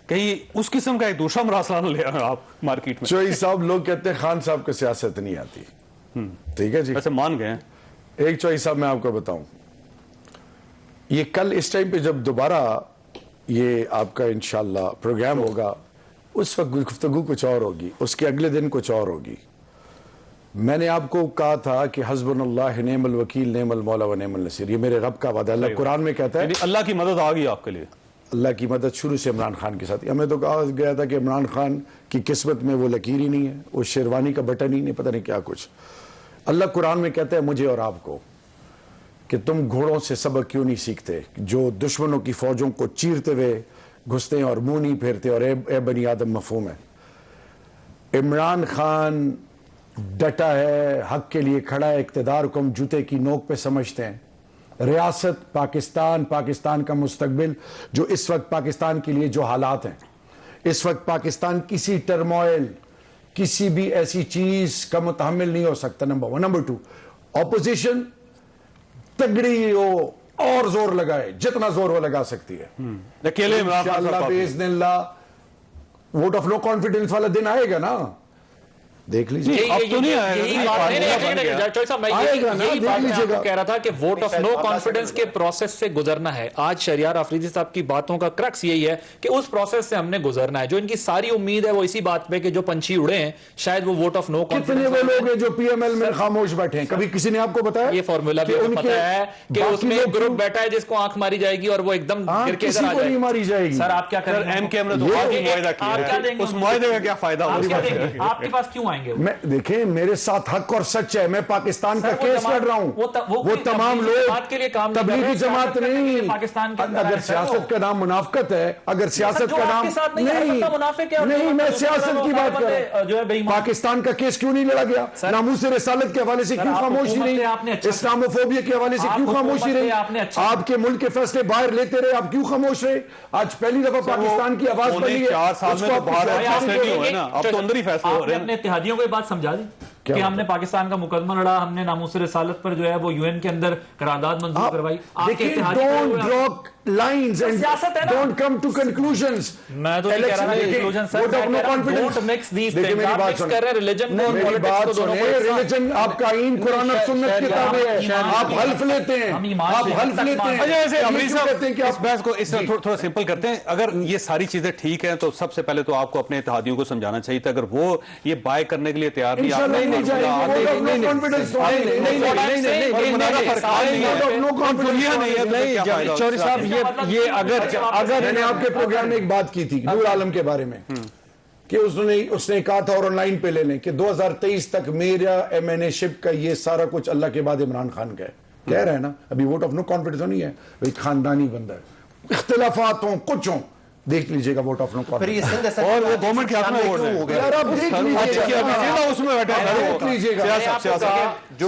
कहीं उस किस्म का एक दूसरा मरासला न ले आए आप मार्केट में? चोई साहब लोग कहते हैं खान साहब को सियासत नहीं आती, ठीक है जी, वैसे मान गए। एक चोई साहब मैं आपको बताऊं, ये कल इस टाइम पे जब दोबारा ये आपका इंशाल्लाह प्रोग्राम होगा, उस वक्त गुफ्तगू कुछ और होगी, उसके अगले दिन कुछ और होगी। मैंने आपको कहा था कि हस्बुनल्लाह नेमल वकील नेमल मौला व नेमल नसीर, ये मेरे रब का वादा, अल्लाह कुरान में कहता है अल्लाह की मदद आ गई आपके लिए। अल्लाह की मदद शुरू से इमरान खान के साथ। हमें तो कहा गया था कि इमरान खान की किस्मत में वो लकीर ही नहीं है, वो शेरवानी का बटन ही नहीं, पता नहीं क्या कुछ। अल्लाह कुरान में कहता है मुझे और आपको कि तुम घोड़ों से सबक क्यों नहीं सीखते, जो दुश्मनों की फौजों को चीरते हुए घुसते हैं और मुंह नहीं फेरते, और ए बनी आदम मफहूम है। इमरान खान डटा है, हक के लिए खड़ा है, इक्तदार को हम जूते की नोक पे समझते हैं। रियासत पाकिस्तान, पाकिस्तान का मुस्तकबिल, जो इस वक्त पाकिस्तान के लिए जो हालात हैं, इस वक्त पाकिस्तान किसी टर्मोइल, किसी भी ऐसी चीज का मुतहम्मिल नहीं हो सकता, नंबर 1। नंबर 2, ऑपोजिशन तगड़ी हो और जोर लगाए, जितना जोर वो लगा सकती है। अकेले इंशाअल्लाह बेइज़्निल्लाह वोट ऑफ नो कॉन्फिडेंस वाला दिन आएगा ना, देख लीजिए। यही- अब यही- तो नहीं आएगा, यही नहीं, बात- नहीं, फार्मूला नहीं, बन नहीं, गया। जॉय साहब, मैं आएगा ना, यही देख बात मैं लीजिएगा। आपको कह रहा था कि वोट ऑफ नो शायद कॉन्फिडेंस के प्रोसेस से गुजरना है। आज शहरियार अफरीदी साहब की बातों का क्रक्स यही है कि उस प्रोसेस से हमने गुजरना है। जो इनकी सारी उम्मीद है वो इसी बात पे कि जो पंछी उड़े हैं शायद वो वोट ऑफ नो कितने कॉन्फिडेंस। वो लोग हैं जो पीएमएल में खामोश बैठे हैं? कभी किसी ने आपको बताया? ये फॉर्मूला भी कि हमें उनके पता है कि बाकी उसमें लोग एक ग्रुप क्यों- बैठा है जिसको आंख मारी जाएगी और वो एकदम हाँ, गिर के किसी इधर आ को नहीं जाएगा। मारी जाएगी। सर आप क्या सर करेंगे? एमकेएम ने तो ये- आज ये- मुआहिदा आप क्या किया है, देंगे उस उनको? मुआहिदे का क्या फायदा आप होगा? क्या देंगे? आपके पास क्यों आएंगे वो? मैं देखें, मेरे साथ हक और सच है। मैं पाकिस्तान का सर, वो केस जमात- लड़ रहा हूं। वो तमाम तबलीगी लोग जमात के लिए काम नहीं कर तबलीगी रहे, जमात सियासत करने के लिए नहीं। पाकिस्तान के अंदर आए अगर हैं, सियासत सर, का नाम मुनाफकत है, अगर सियासत जो का आपके नाम साथ नहीं है, मतलब मुनाफिक है और नहीं, जो मैं मतलब सियासत वो की सारे बात कर बंदे, रहा जो है हूं। बेईमान। पाकिस्तान का केस क्यों नहीं लड़ा गया? नामूस रिसालत के हवाले से सर, क्यों आप खामोशी हुकूमत नहीं? थे, आपने अच्छा- इस्लामोफोबिया के हवाले से आप क्यों खामोशी हुकूमत थे, रही? आपने अच्छा- आपके मुल्क के फैसले बाहर लेते रहे, आप क्यों खामोश रहे? आज पहली दफा पाकिस्तान की आवाज बनी है। 4 साल में उसको तो आप बाहर किसी और फैसले को- नहीं हुए ना, अब तो अंदर ही फैसले हो आपने रहे हैं। अपने इत्तेहादियों को ये बात समझा दी क्या कि बात? हमने पाकिस्तान का मुकदमा लड़ा, हमने नामूस रिसालत पर जो है वो यूएन के अंदर करारदाद मंजूर करवाई। आपके देखिए, इत्तेहादी खड़े don't हुए हैं। draw lines and सियासत है ना। don't come to conclusions. मैं तो नहीं कह रहा Election- conclusion, sir, vote of मैं no कह रहा हूं, confidence. don't mix these देखिए, things. मेरी आप बात mix सुनिए। कर रहे हैं religion को और मेरी politics बात को दोनों को सुनिए। एक साथ। रिलीजन आपका ईन कुरान और सुन्नत किताबें हैं। आप हल्फ लेते हैं, हम ईमान आप से हल्फ तक लेते हैं। मानते अच्छा, ऐसे ये अमरीश क्यों साहब कहते हैं कि इस आप बहस को इस थोड़ा सिंपल करते हैं। अगर ये सारी चीजें ठीक हैं तो सबसे पहले तो आपको अपने इत्तेहादियों को समझाना चाहिए था। अगर वो ये बाय करने के लिए तैयार नहीं, इंशाल्लाह आपने नहीं जाएंगे। आप Vote of देखेंगे, no confidence तो आएंगे। और मुनाफा फर्क नहीं है। Vote of no confidence दुनिया नहीं है तो क्या फायदा उसका? चौधरी साहब, ये अगर मैंने आपके प्रोग्राम में एक बात की थी नूर आलम के बारे में कि उसने कहा था और ऑनलाइन पे ले लें कि 2023 तक मेरा एमएनए शिप का ये सारा कुछ अल्लाह के बाद इमरान खान का है। कह रहे हैं ना, अभी वोट ऑफ नो कॉन्फिडेंस नहीं है भाई, खानदानी बंदा है। इख्तिलाफात हो कुछ हो, देख लीजिएगा वोट ऑफ नो कॉन्फिडेंस। और वो गवर्नमेंट के हाथ में वोट है। यार आप देख लीजिएगा, उसमें बैठा है देख लीजिएगा। जो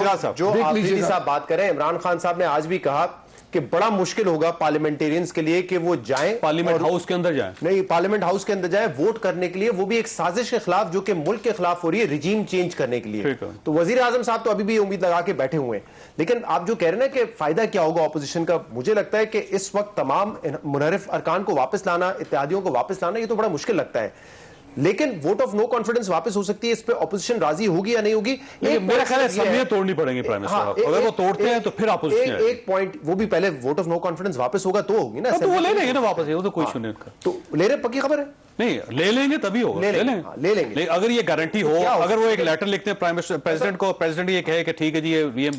देख आफरीदी लीजिएगा। साहब बात करें, इमरान खान साहब ने आज भी कहा कि बड़ा मुश्किल होगा पार्लियामेंटेरियंस के लिए कि वो जाएं पार्लियामेंट हाउस के अंदर जाए। नहीं, पार्लियामेंट हाउस के अंदर जाए वोट करने के लिए, वो भी एक साजिश के खिलाफ जो कि मुल्क के खिलाफ हो रही है, रिजीम चेंज करने के लिए। ठीक है। तो वजीर आजम साहब तो अभी भी उम्मीद लगा के बैठे हुए हैं। लेकिन आप जो कह रहे हैं ना कि फायदा क्या होगा ऑपोजिशन का, मुझे लगता है कि इस वक्त तमाम मुनहरिफ अरकान को वापस लाना, इत्तेहादियों को वापस लाना, ये तो बड़ा मुश्किल लगता है। लेकिन वोट ऑफ नो कॉन्फिडेंस वापस हो सकती है, इस पे ऑपोजिशन राजी होगी या नहीं होगी। मेरा ख्याल है समियां तोड़नी पड़ेंगी प्राइम मिनिस्टर साहब। अगर वो तोड़ते हैं तो फिर अपोजिशन आएगी। एक पॉइंट, वो भी पहले वोट ऑफ नो कॉन्फिडेंस वापस होगा तो होगी ना। तो वो ले लेंगे ना वापस, वो तो कोई इशू नहीं उनका। तो ले रहे, पक्की खबर है। नहीं, ले लेंगे तभी होगा। ले लेंगे, हाँ, ले लेंगे। लेकिन अगर ये गारंटी हो, क्या हो अगर वो एक सकता है? लेटर लिखते हैं प्राइम मिनिस्टर प्रेसिडेंट को, प्रेसिडेंट ये कहे कि ठीक है जी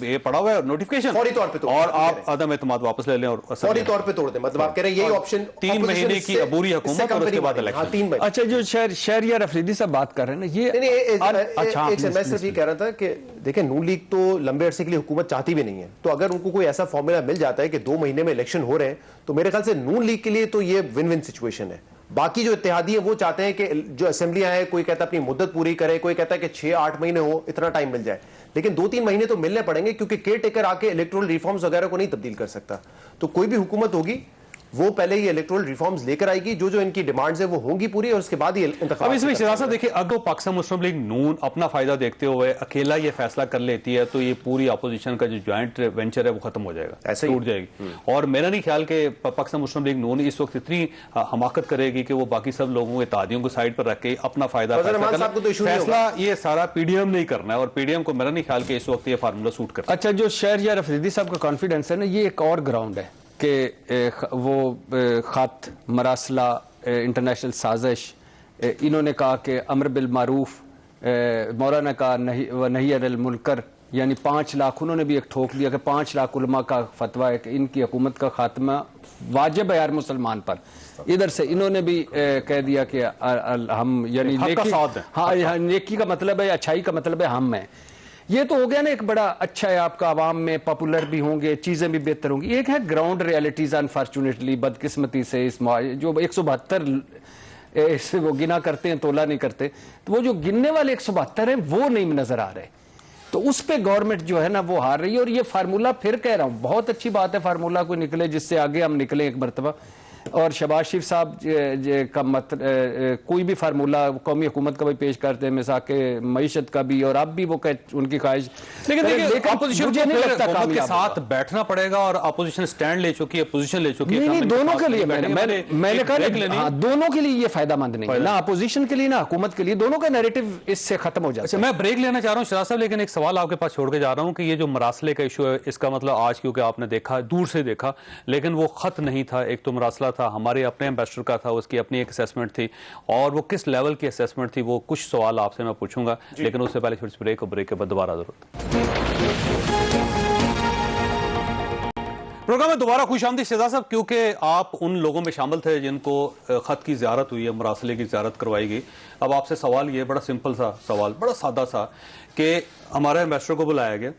ये पड़ा हुआ है नोटिफिकेशन, फौरी तौर पे तोड़ और दें, आप अदम एतमाद वापस ले लें और फौरी तौर पे तोड़ दें। मतलब आप कह रहे हैं यही ऑप्शन 3 महीने की अबूरी हुकूमत और उसके बाद इलेक्शन। 3 महीने। अच्छा, जो शहरियार अफरीदी साहब बात कर रहे हैं ना, ये नहीं, अच्छा, एक मैं सिर्फ ये कह रहा था कि देखिए, नून लीग तो लंबे अरसे के लिए हुकूमत चाहती भी नहीं है। तो अगर उनको कोई ऐसा फॉर्मूला मिल जाता है कि 2 महीने में इलेक्शन हो रहे हैं, तो मेरे ख्याल से नून लीग के लिए तो ये विन विन सिचुएशन है। बाकी जो इत्तेहादी है वो चाहते हैं कि जो असेंबलियां हैं, कोई कहता है अपनी मुद्दत पूरी करे, कोई कहता है कि 6-8 महीने हो, इतना टाइम मिल जाए। लेकिन 2-3 महीने तो मिलने पड़ेंगे, क्योंकि केयर टेकर आके इलेक्टोरल रिफॉर्म्स वगैरह को नहीं तब्दील कर सकता। तो कोई भी हुकूमत होगी वो पहले ये इलेक्टोरल रिफॉर्म्स लेकर आएगी, जो इनकी डिमांड्स है वो होंगी पूरी, और उसके बाद ही अब इसमें सियासत देखिए, अगर पाकिस्तान मुस्लिम लीग नून अपना फायदा देखते हुए अकेला ये फैसला कर लेती है तो ये पूरी अपोजिशन का जो ज्वाइंट वेंचर है वो खत्म हो जाएगा, ऐसे ही टूट जाएगी। और मेरा नहीं ख्याल कि पाकिस्तान मुस्लिम लीग नून इस वक्त इतनी हमाकत करेगी कि वो बाकी सब लोगों के इत्तेहादियों को साइड पर रख के अपना फायदा फैसला ये सारा पीडीएम नहीं करना है। और पीडीएम को मेरा नहीं ख्याल कि इस वक्त ये फार्मूला सूट करता है। अच्छा, जो शहरियार अफरीदी साहब का कॉन्फिडेंस है ना, ये एक और ग्राउंड है कि वो खत मरासला इंटरनेशनल साजिश, इन्होंने कहा कि अमर बिल मारूफ, मौलाना का नहीं अनिल मुनकर, यानी 5 लाख, उन्होंने भी एक ठोक दिया कि 5 लाख उलमा का फतवा है कि इनकी हुकूमत का खात्मा वाजिब है यार मुसलमान पर। इधर से इन्होंने भी कह दिया कि हम यानी नेकी, हाँ, नेकी का मतलब है, अच्छाई का मतलब है हम हैं। ये तो हो गया ना, एक बड़ा अच्छा है, आपका आवाम में पॉपुलर भी होंगे, चीजें भी बेहतर होंगी। एक है ग्राउंड रियलिटीज, अनफॉर्चुनेटली, बदकिस्मती से इस जो 172 से वो गिना करते हैं, तोला नहीं करते, तो वो जो गिनने वाले 172 हैं वो नहीं नजर आ रहे। तो उस पे गवर्नमेंट जो है ना वो हार रही है। और ये फार्मूला, फिर कह रहा हूं, बहुत अच्छी बात है फार्मूला कोई निकले जिससे आगे हम निकले एक मरतबा। और शहबाज शरीफ साहब का कोई भी फार्मूला कौमी हुकूमत का भी पेश करते हैं, मिसाल के मईशत का भी, और अब भी वो उनकी ख्वाहिश, लेकिन अपोजिशन मुझे नहीं लगता हुकूमत के साथ बैठना पड़ेगा और अपोजिशन स्टैंड ले चुकी है, पोजीशन ले चुकी है। नहीं, दोनों के लिए मैंने कहा दोनों के लिए ये फायदामंद नहीं है, ना अपोजिशन के लिए ना हुकूमत के लिए, दोनों का नैरेटिव इससे खत्म हो जाता है। मैं ब्रेक लेना चाह रहा हूं शहजाद साहब, लेकिन एक सवाल आपके पास छोड़ के जा रहा हूं कि ये जो मरासले का इशू है, इसका मतलब आज क्योंकि आपने देखा, दूर से देखा, लेकिन वो खत नहीं था, एक तो मरासला था, हमारे अपने एम्बेसडर का था, उसकी अपनी एक असेसमेंट थी, और वो किस लेवल की असेसमेंट थी, वो कुछ सवाल आपसे मैं पूछूंगा, लेकिन उससे पहले छोटी सी ब्रेक, और ब्रेक के बाद दोबारा जरूरत। प्रोग्राम में दोबारा खुशामदीद शहजाद साहब, क्योंकि आप उन लोगों में शामिल थे जिनको खत की ज़ियारत हुई है, मरासले की ज़ियारत करवाई गई। अब आपसे सवाल ये, बड़ा सिंपल सा सवाल, बड़ा सादा सा, कि हमारे एम्बेसडर को बुलाया गया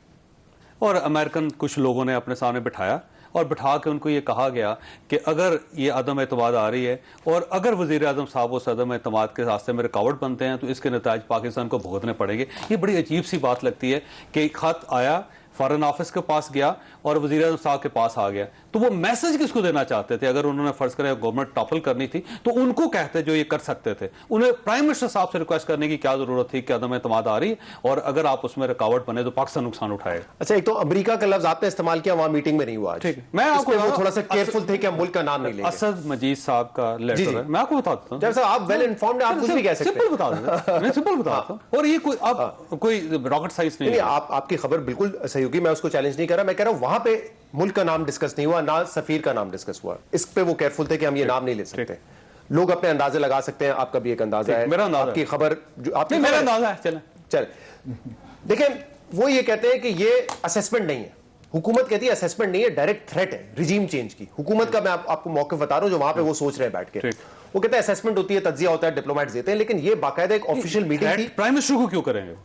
और अमेरिकन कुछ लोगों ने अपने सामने बिठाया और बिठा के उनको ये कहा गया कि अगर ये अदम एतमाद आ रही है और अगर वज़ीर आज़म साहब उस अदम एतमाद के रास्ते में रुकावट बनते हैं तो इसके नतीजे पाकिस्तान को भुगतने पड़ेंगे। ये बड़ी अजीब सी बात लगती है कि खत आया, फॉरेन ऑफिस के पास गया और वज़ीर आज़म साहब के पास आ गया, तो वो मैसेज किसको देना चाहते थे? अगर उन्होंने फर्ज करें गवर्नमेंट टॉपल करनी थी तो उनको कहते जो ये कर सकते थे, उन्हें प्राइम मिनिस्टर साहब से रिक्वेस्ट करने की क्या जरूरत थी कि अदम एतमाद आ रही है और अगर आप उसमें रुकावट बने तो पाकिस्तान नुकसान उठाएगा। अच्छा, एक तो अमेरिका का लफ्ज आपने इस्तेमाल किया, वहां मीटिंग में नहीं हुआ। ठीक, मैं आपको थोड़ा सा केयरफुल थे कि हम मुल्क का नाम नहीं लेंगे। असद मजीद साहब का लेटर है, मैं आपको बताता हूँ। जैसे आप वेल इन्फॉर्म्ड हैं, आप कुछ भी कह सकते हैं। सिंपल बता दें, मैं सिंपल बताता हूँ, और ये कोई अब कोई रॉकेट साइंस नहीं है। आपकी खबर बिल्कुल सही होगी, मैं उसको चैलेंज नहीं कर रहा, मैं कह रहा हूं वहां पे मुल्क का नाम डिस्कस नहीं हुआ, ना सफीर का नाम डिस्कस हुआ। इस पे वो केयरफुल थे कि हम ये नाम नहीं ले सकते। लोग अपने अंदाजे लगा सकते हैं, आपका भी एक अंदाजा है, मेरा अंदाजा आपकी खबर जो आपकी मेरा अंदाजा है। चल देखिए, वो ये कहते हैं कि ये असेसमेंट नहीं है, हुकूमत कहती है असेसमेंट नहीं है, डायरेक्ट थ्रेट है रिजीम चेंज की। हुकूमत का मैं आपको मौक़िफ़ बता रहा हूं जो वहां पे वो सोच रहे हैं बैठ के। वो कहते हैं असेसमेंट होती है, तज्जिया होता है, डिप्लोमेट्स देते हैं, लेकिन ये बाकायदा एक ऑफिशियल मीटिंग थी। प्राइम मिनिस्टर को क्यों करेंगे?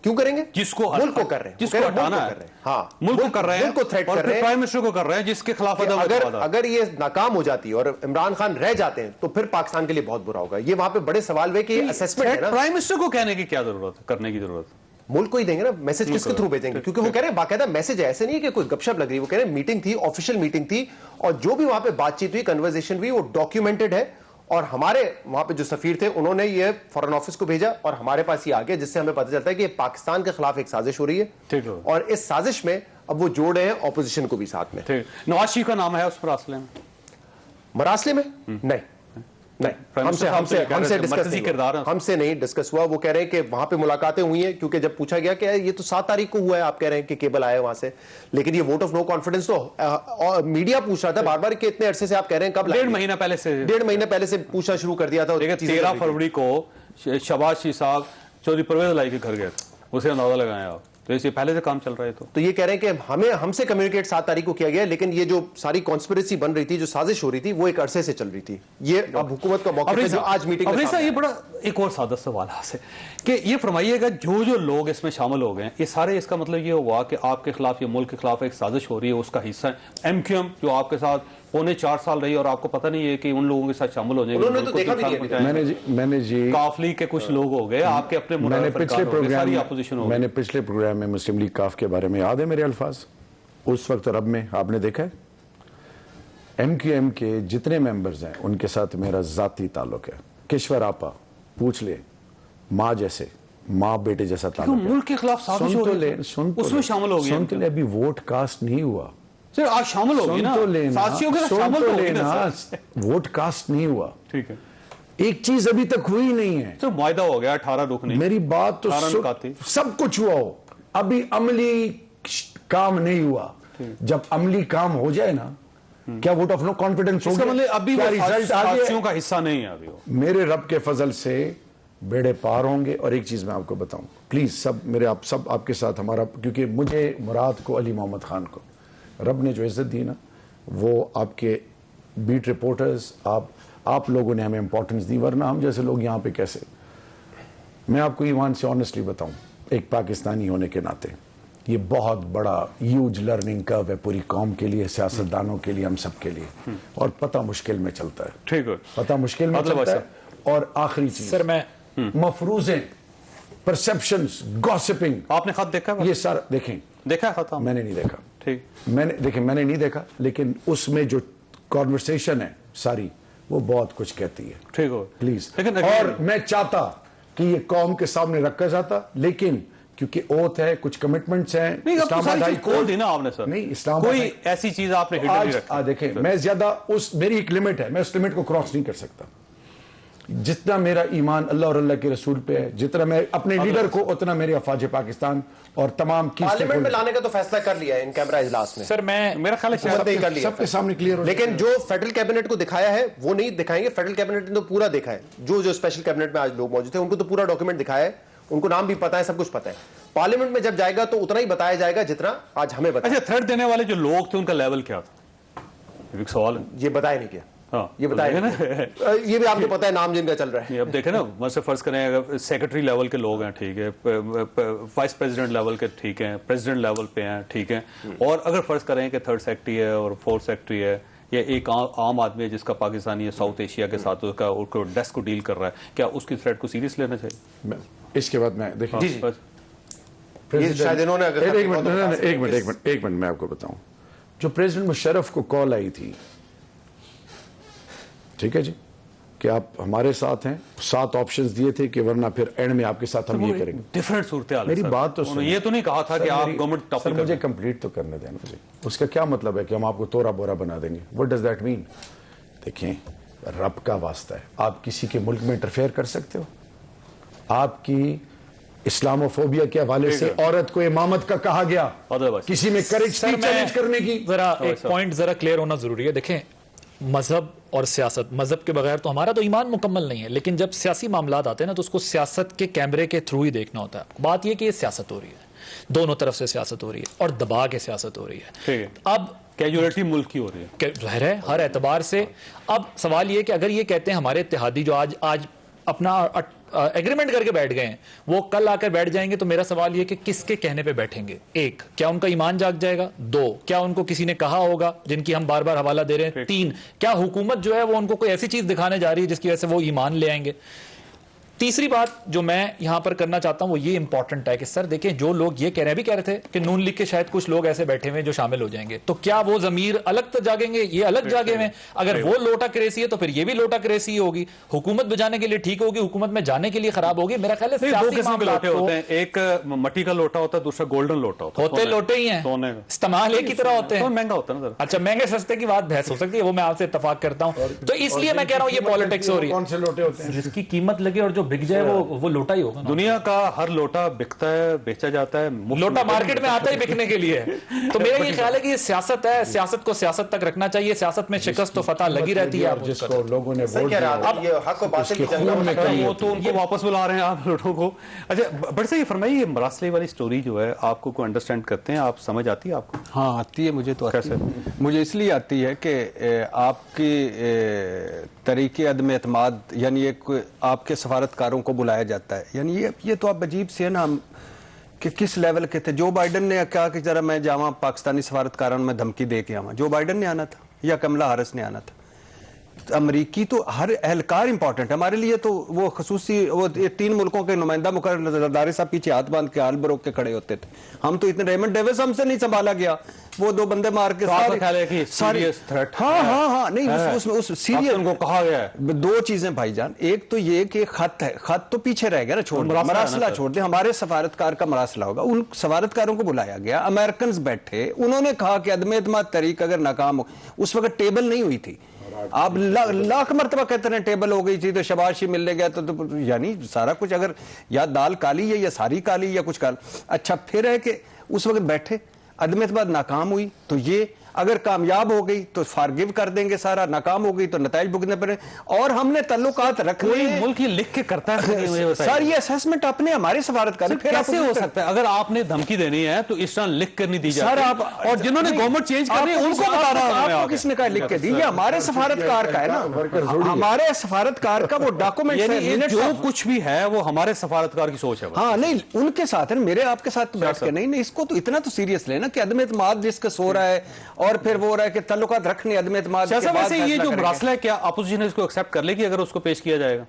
क्यों करेंगे? जिसको मुल्क को कर रहे हैं, जिसको हटाना है, हाँ, मुल्क को कर रहे हैं, मुल्क को थ्रेट कर रहे हैं, प्राइम मिनिस्टर को कर रहे हैं जिसके खिलाफ अगर ये नाकाम हो जाती है और इमरान खान रह जाते हैं तो फिर पाकिस्तान के लिए बहुत बुरा होगा। ये वहां पे बड़े सवाल है कि असेसमेंट है ना, प्राइम मिनिस्टर को कहने की क्या जरूरत है, करने की जरूरत है? मुल्क को ही देंगे ना, मैसेज किसके थ्रू भेजेंगे? क्योंकि वो कह रहे हैं बाकायदा मैसेज है, ऐसे नहीं है कि कोई गपशप लग रही है। वो कह रहे हैं मीटिंग थी, ऑफिशियल मीटिंग थी, और जो भी वहां पे बातचीत हुई, कन्वर्सेशन हुई, वो डॉक्यूमेंटेड है। और हमारे वहां पे जो सफीर थे उन्होंने ये फॉरेन ऑफिस को भेजा और हमारे पास ये आ गया, जिससे हमें पता चलता है कि पाकिस्तान के खिलाफ एक साजिश हो रही है, और इस साजिश में अब वो जोड़ रहे हैं ऑपोजिशन को भी साथ में। नवाज शरीफ का नाम है उस मरासले में? मरासले में नहीं, हमसे नहीं डिस्कस हुआ। वो कह रहे हैं कि वहां पे मुलाकातें हुई हैं, क्योंकि जब पूछा गया कि ये तो 7 तारीख को हुआ है, आप कह रहे हैं कि केबल आया वहां से, लेकिन ये वोट ऑफ नो कॉन्फिडेंस तो मीडिया पूछ रहा था बार बार कि इतने अरसे से आप कह रहे हैं, कब? 1.5 महीना पहले से, 1.5 महीने पहले से पूछना शुरू कर दिया था। 13 फरवरी को शहबाज शरीफ साहब चौधरी परवेज लाई के घर गए, उसे अंदाजा लगाया आप, तो इससे पहले से काम चल रहा है। तो ये कह रहे हैं कि हमसे कम्युनिकेट 7 तारीख को किया गया, लेकिन ये जो सारी कॉन्स्पिरेसी बन रही थी, जो साजिश हो रही थी, वो एक अरसे से चल रही थी। ये अब हुकूमत का मौका है जो आज मीटिंग में। ये बड़ा एक और सादा सवाल है कि ये फरमाइएगा, जो लोग इसमें शामिल हो गए ये सारे, इसका मतलब ये हुआ कि आपके खिलाफ, ये मुल्क के खिलाफ एक साजिश हो रही है, उसका हिस्सा है MQM जो आपके साथ 4.25 रही और आपको पता नहीं है कि उन लोगों के साथ शामिल हो जाएंगे। मैंने जी काफ लीग के कुछ लोग हो गए, आपके अपने मैंने पिछले प्रोग्राम में मुस्लिम लीग काफ के बारे में याद है मेरे अल्फाज, उस वक्त रब में आपने देखा है MQM के जितने मेंबर्स हैं उनके साथ मेरा जाती ताल्लुक है। किश्वर आपा पूछ ले, माँ जैसे, माँ बेटे जैसा ताल्लुक है। मुल्क के खिलाफ साजिश हो रही है, उसमें शामिल हो गए। सुन तो ले, अभी वोट कास्ट नहीं हुआ सर, आज शामिल होगी ना, साथियों के साथ शामिल होगी ना, वोट कास्ट नहीं हुआ। ठीक है, एक चीज अभी तक हुई नहीं है। तो मुआहदा हो गया 18 रुकनी, मेरी बात तो सब कुछ हुआ हो, अभी अमली काम नहीं हुआ। जब अमली काम हो जाए ना, क्या वोट ऑफ नो कॉन्फिडेंस हो गया? मतलब अभी रिजल्ट साथियों का हिस्सा नहीं है अभी। मेरे रब के फजल से बेड़े पार होंगे। और एक चीज मैं आपको बताऊं, प्लीज सब मेरे, आप सब आपके साथ हमारा, क्योंकि मुझे मुराद को, अली मोहम्मद खान को रब ने जो इज्जत दी ना, वो आपके बीट रिपोर्टर्स, आप लोगों ने हमें इंपॉर्टेंस दी, वरना हम जैसे लोग यहाँ पे कैसे। मैं आपको ईमान से ऑनेस्टली बताऊं, एक पाकिस्तानी होने के नाते ये बहुत बड़ा ह्यूज लर्निंग कर्व है पूरी कौम के लिए, सियासतदानों के लिए, हम सब के लिए, और पता मुश्किल में चलता है। ठीक है, पता मुश्किल में चलता है। और आखिरी चीज सर, मैं मफरूजें, परसेप्शंस, गॉसिपिंग। आपने खत देखा? ये सारा देखा खत? मैंने नहीं देखा। ठीक, मैंने नहीं देखा, लेकिन उसमें जो कॉन्वर्सेशन है सारी, वो बहुत कुछ कहती है। ठीक हो प्लीज। लेकिन और मैं चाहता कि ये कौम के सामने रखा जाता, लेकिन क्योंकि ओथ है, कुछ कमिटमेंट्स हैं, नहीं, अब तो सारी चीज खोल कोर्ट- दी ना आपने सर। नहीं, इस्लामाबाद कोई ऐसी चीज आपने हिडन नहीं रखी। देखें, मैं ज्यादा मेरी एक लिमिट है, मैं उस लिमिट को क्रॉस नहीं कर सकता। जितना मेरा ईमान अल्लाह और अल्लाह के रसूल पे है, जितना मैं अपने लीडर को, उतना मेरे अफवाज पाकिस्तान और तमाम की पार्लियामेंट में लाने का तो फैसला कर लिया है इन कैमरा इजलास में। सर मैं मेरा ख्याल है हुकूमत ने ही कर लिया सबके सामने क्लियर हो लेकिन जो फेडरल कैबिनेट को दिखाया है वो नहीं दिखाएंगे। फेडरल कैबिनेट ने तो पूरा देखा है, जो जो स्पेशल कैबिनेट में आज लोग मौजूद थे उनको तो पूरा डॉक्यूमेंट दिखाया है, उनको नाम भी पता है, सब कुछ पता है। पार्लियामेंट में जब जाएगा तो उतना ही बताया जाएगा जितना आज हमें बताया। अच्छा, थ्रेट देने वाले जो लोग थे उनका लेवल क्या था? एक सवाल है। ये बताया नहीं किया। हाँ, ये बताया ना। ये भी आपको पता है नाम जिनका चल रहा है। अब देखें ना, मतलब फर्ज करें अगर सेक्रेटरी लेवल के लोग हैं, ठीक है, वाइस प्रेसिडेंट लेवल के ठीक हैं, प्रेसिडेंट लेवल पे हैं, ठीक है, और अगर फर्ज करें कि थर्ड सेक्रेटरी है और फोर्थ सेक्रेटरी है, या एक आम आदमी है जिसका पाकिस्तानी है साउथ एशिया के साथ उसका डेस्क को डील कर रहा है, क्या उसकी थ्रेट को सीरियस लेना चाहिए? इसके बाद मैं देखिए, शायद इन्होंने अगर एक मिनट मैं आपको बताऊं, जो प्रेसिडेंट मुशर्रफ को कॉल आई थी, ठीक है जी, कि आप हमारे साथ हैं, 7 ऑप्शंस दिए थे कि वरना फिर एंड में आपके साथ हम ये करेंगे। डिफरेंट सूरत हाल है मेरी सर। बात तो सुनो। ये तो नहीं कहा था कि आप गवर्नमेंट टॉप सर मुझे कंप्लीट तो करने देना मुझे। उसका क्या मतलब है कि हम आपको तोरा बोरा बना देंगे? What does that mean? देखें, रब का वास्ता है, आप किसी के मुल्क में इंटरफेयर कर सकते हो? आपकी इस्लामोफोबिया के हवाले से औरत को इमामत का कहा गया, किसी में करेज थी चैलेंज करने की? जरा एक पॉइंट जरा क्लियर होना जरूरी है। देखें, मजहब और सियासत, मजहब के बगैर तो हमारा तो ईमान मुकम्मल नहीं है, लेकिन जब सियासी मामलात आते हैं ना तो उसको सियासत के कैमरे के थ्रू ही देखना होता है। बात यह कि ये सियासत हो रही है, दोनों तरफ से सियासत हो रही है और दबा के सियासत हो रही है। अब कैजुअलिटी मुल्क की हो रही है, जाहिर है हर एतबार से। अब सवाल ये कि अगर ये कहते हैं हमारे इत्तेहादी जो आज अपना एग्रीमेंट करके बैठ गए हैं, वो कल आकर बैठ जाएंगे, तो मेरा सवाल ये कि किसके कहने पे बैठेंगे? एक, क्या उनका ईमान जाग जाएगा? 2, क्या उनको किसी ने कहा होगा जिनकी हम बार बार हवाला दे रहे हैं? 3, क्या हुकूमत जो है वो उनको कोई ऐसी चीज दिखाने जा रही है जिसकी वजह से वो ईमान ले आएंगे? तीसरी बात जो मैं यहां पर करना चाहता हूं वो ये इंपॉर्टेंट है कि सर देखें, जो लोग ये कह रहे थे कि नून लीग के शायद कुछ लोग ऐसे बैठे हुए जो शामिल हो जाएंगे, तो क्या वो जमीर अलग तो जागेंगे? ये अलग जागे हुए। अगर वो लोटा क्रेसी है तो फिर ये भी लोटा क्रेसी होगी। हुकूमत बजाने के लिए ठीक होगी, हुकूमत में जाने के लिए खराब होगी। मेरा ख्याल है दो किस्म के लोटे होते हैं, एक मट्टी का लोटा होता है, दूसरा गोल्डन लोटा होता है। होते लोटे ही हैं, इस्तेमाल एक ही तरह होते हैं। महंगा होता है ना। अच्छा, महंगे सस्ते की बात बहस हो सकती है, वो मैं आपसे इत्तफाक करता हूं। तो इसलिए मैं कह रहा हूं ये पॉलिटिक्स हो रही है। कौन से लोटे होते हैं? जिसकी कीमत लगे और जो बिक जाए वो लोटा ही होगा। दुनिया का हर लोटा बिकता है, बेचा जाता है, लोटा मार्केट में आता ही बिकने के लिए। तो मेरा ये ख्याल है कि ये सियासत है, सियासत को सियासत तक रखना चाहिए। सियासत में शिकस्त तो फतह लगी रहती है। जिसको लोगों ने वोट दिया, अब ये हक और बातिल की जंग खून में कमी वो तो उनको वापस बुला रहे हैं आप लोगों को। अच्छा, बट से ये फरमाइए, ये मरासले वाली स्टोरी जो है आपको को अंडरस्टैंड करते हैं आप, समझ आती है आपको? हाँ आती है, मुझे तो आती कैसे? है। मुझे इसलिए आती है कि आपकी तरीके अदम एतमाद, यानी एक आपके सफारतकारों को बुलाया जाता है, यानी ये तो आप अजीब से है ना, कि किस लेवल के थे। जो बाइडन ने कहा कि जरा मैं जावा पाकिस्तानी सफारतकारों में धमकी दे के आवा, जो बाइडन ने आना था या कमला हारिस ने आना था? अमरीकी तो हर एहलकार इंपॉर्टेंट है हमारे लिए। तो वो खसूसी वो 3 मुल्कों के नुमाइंदा मुकर्रर जरदारी साहब पीछे हाथ बांध के हाल बरोक के खड़े होते थे। हम तो इतने, रेमंड डेविस हमसे नहीं संभाला गया, वो 2 बंदे मार के सीरियस थ्रेट। हाँ नहीं, उस सीरियस उनको कहा गया है 2 चीजें भाईजान। एक तो ये कि खत है, खत तो पीछे रह गया ना, छोड़ दे, मरासला छोड़ दे। हमारे सफारतकार का मरासला होगा, उन सफारतकारों को बुलाया गया, अमेरिकन बैठे, उन्होंने कहा कि अदम एतमाद तहरीक अगर नाकाम हो, उस वक्त टेबल नहीं हुई थी। आप लाख मरतबा कहते हैं टेबल हो गई थी तो शबाशी मिलने गया तो यानी सारा कुछ, अगर या दाल काली है या सारी काली या कुछ काल। अच्छा, फिर है कि उस वक्त बैठे, अदम एतमाद नाकाम हुई तो ये अगर कामयाब हो गई तो फॉरगिव कर देंगे सारा, नाकाम हो गई तो नताइज भुगतने पड़े। और हमने तल्लुकात रखने, मुल्क ये लिख के करता है सर, ये असेसमेंट अपने हमारे सफारतकार कैसे हो सकता है? अगर आपने धमकी देनी है तो इस तरह लिख कर नहीं दी जाती। सर आप, और जिन्होंने गवर्नमेंट चेंज करनी है उनको बता रहा हूं, आपको किसने कहा लिख के दी? ये हमारे सफारतकार का है ना, हमारे सफारतकार का वो डॉक्यूमेंट, जो कुछ भी है वो हमारे सफारतकार की सोच है। हाँ नहीं, उनके साथ है, मेरे आपके साथ बैठ के नहीं। इसको तो इतना तो सीरियस लेना कि अदम एतमाद डिस्कस हो रहा है और फिर वो रहा है कि तल्लुकात रखने अदम एतमाद के बाद। वैसे ये जो मरासला है, क्या अपोजिशन इसको एक्सेप्ट कर लेगी अगर उसको पेश किया जाएगा?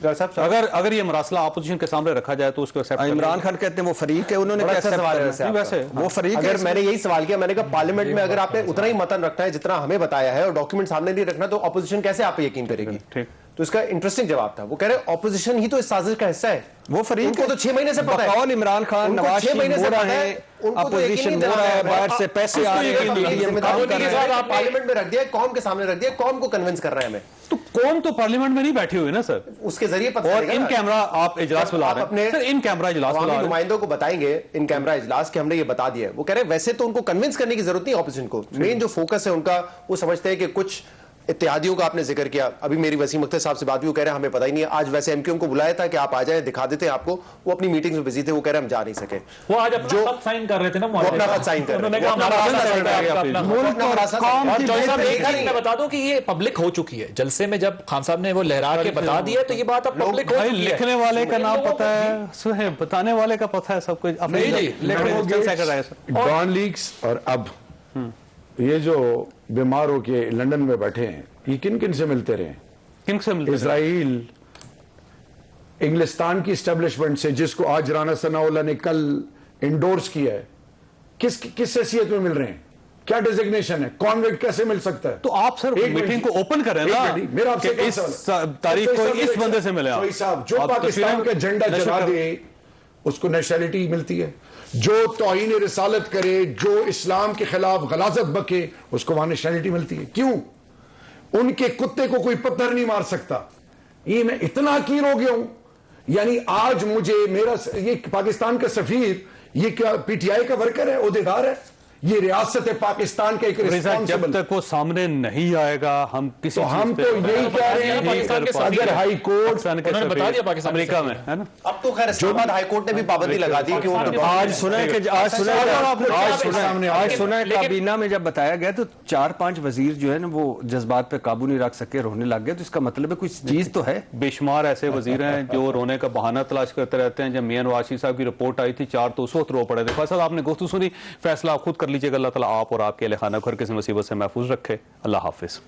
अगर ये मरासला अपोजिशन के सामने रखा जाए तो उसको एक्सेप्ट इमरान खान कहते हैं वो फरीक है, उन्होंने बड़ा क्या अच्छा accept सवाल है करना वैसे है? आपका। वैसे वो फरीक है। अगर मैंने यही सवाल किया, मैंने कहा पार्लियामेंट में अगर आपने उतना ही मतन रखना है जितना हमें बताया है और डॉक्यूमेंट सामने नहीं रखना, तो ऑपोजिशन कैसे आप पे यकीन करेगी? ठीक। तो इसका इंटरेस्टिंग जवाब था, वो कह रहे ऑपोजिशन ही तो इस साजिश का हिस्सा है। वो फरीक उनको तो 6 महीने से पता है। बकौल इमरान खान, उनको नवाज 6 महीने शरीफ से हो रहा पता है, उनको तो यकीन अपोजिशन नहीं हो दिला रहा है, रहा है। बाहर से पैसे आ रहे हैं, मीडियम काम कर रहे हैं। आप पार्लियामेंट में रख दिया, कौम के सामने रख दिया, कौम को कन्विंस कर रहे हैं हमें। तो कौन तो पार्लियामेंट में नहीं बैठी हुई ना सर, उसके जरिए पता और चलेगा इन ना। कैमरा आप इजलास बुला रहे हैं सर, इन कैमरा इजलास बुला अवामी रहे हैं। नुमाइंदों को बताएंगे इन कैमरा इजलास के हमने ये बता दिया है। वो कह रहे हैं वैसे तो उनको कन्विंस करने की जरूरत नहीं है ऑपोजिशन को, मेन जो फोकस है उनका, वो समझते हैं कि कुछ इत्तेहादियों का आपने जिक्र किया, अभी मेरी वसीम अख्तर साहब से बात हुई, वो कह रहे हैं हमें पता ही नहीं है। आज वैसे एमक्यूएम को बुलाया था कि आप आ जाएं, दिखा देते हैं आपको, वो अपनी मीटिंग्स में बिजी थे, वो कह रहे हैं हम जा नहीं सके। वो आज अपना खत साइन कर रहे थे ना, वो अपना खत साइन कर रहे थे। उन्होंने कहा वो अपना हमारा मरासला खत साइन कर रहे हैं, अपना मुल्क खत। और मरासला साइन कर और रहे हैं। जॉय साहब, एक देखा चीज नहीं मैं है। बता दूं कि ये पब्लिक हो चुकी है। जलसे में जब खान साहब ने वो लहरा के बता दिया, तो ये बात अब पब्लिक हो भाई चुकी है। लिखने वाले का नाम पता है, सुहे बताने वाले का पता है सब कुछ। नहीं जी, डॉन लीक्स और अब ये जो बीमार होके लंदन में बैठे हैं, ये किन किन से मिलते रहे? किन से मिलते हैं? इसराइल, इंग्लिस्तान की स्टैब्लिशमेंट से, जिसको आज राना सनाउल्लाह ने कल इंडोर्स किया है, किस हैसियत में मिल रहे हैं? क्या डिजिग्नेशन है? कॉन्वेंट कैसे मिल सकता है? तो आप सर मीटिंग को ओपन करें ना, मेरा आपसे कि इस तारीख को इस बंदे से मिले आप। साहब, जो आप पाकिस्तान का तस्वीरें झंडा नशर जला करें। दे उसको नेशनलिटी मिलती है, जो तौहीन रिसालत करे, जो इस्लाम के खिलाफ गलाजत बके, उसको वहां नेशनलिटी मिलती है। क्यों? उनके कुत्ते को कोई पत्थर नहीं मार सकता। ये मैं इतना अकीर हो गया हूं, यानी आज मुझे मेरा ये पाकिस्तान का सफीर, ये क्या पीटीआई का वर्कर है, ओहदेदार है? ये रियासत है पाकिस्तान का एक जब रिस्पांसिबल। तक वो सामने नहीं आएगा, हम किसी तो हम तो यही कह रहे हैं, पाकिस्तान के अगर हाई कोर्ट उन्होंने बता दिया पाकिस्तान के अमेरिका में है ना, अब तो खैर इस्लामाबाद हाई कोर्ट ने भी पाबंदी लगा दी कि वो आज सुना है कि आज सुना है काबीना में जब बताया गया तो 4-5 वजीर जो है ना वो जज्बात पे काबू नहीं रख सके, रोने लग गए। तो इसका मतलब है कुछ चीज तो है। बेशुमार ऐसे वजीर हैं जो रोने का बहाना तलाश करते रहते हैं। जब मियां नवाज शरीफ साहब की रिपोर्ट आई थी 4 तो उस वक्त रो पड़े थे। फैसल आपने गुफ्तगू सुनी, फैसला आप खुद कर लीजिएगा। अल्लाह ताला आप और आपके अहल खाना घर किसी मुसीबत से महफूज रखे। अल्लाह हाफिज।